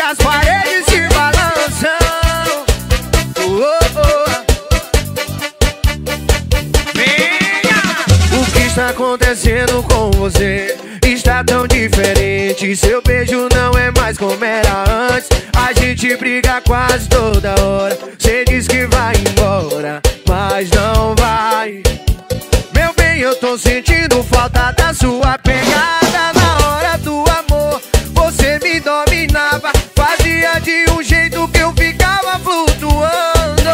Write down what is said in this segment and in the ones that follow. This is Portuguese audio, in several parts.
as paredes se balançam. O que está acontecendo com você? Está tão diferente. Seu beijo não é mais como era antes. A gente briga quase toda hora. Cê diz que vai embora, mas não vai. Meu bem, eu tô sentindo falta da sua pegada. Na hora do amor, você me dominava. Fazia de um jeito que eu ficava flutuando.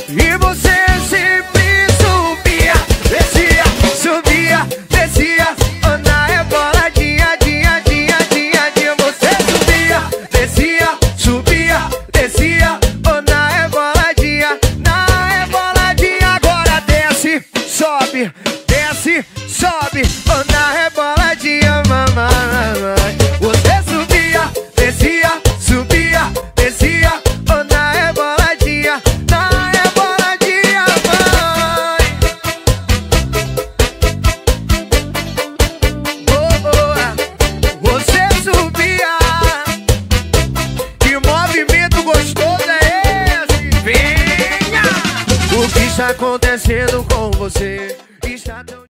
E você sempre subia, descia, subia, descia. Na reboladinha, dinha, dinha, dinha, dinha. Você subia, descia, subia, descia. Na reboladinha, agora desce, sobe, desce, sobe. Na reboladinha, mamãe. Você subia, descia, subia, descia. Na reboladinha, mãe. Você subia. Que movimento gostoso é esse? Venha! O que está acontecendo com você? Está tão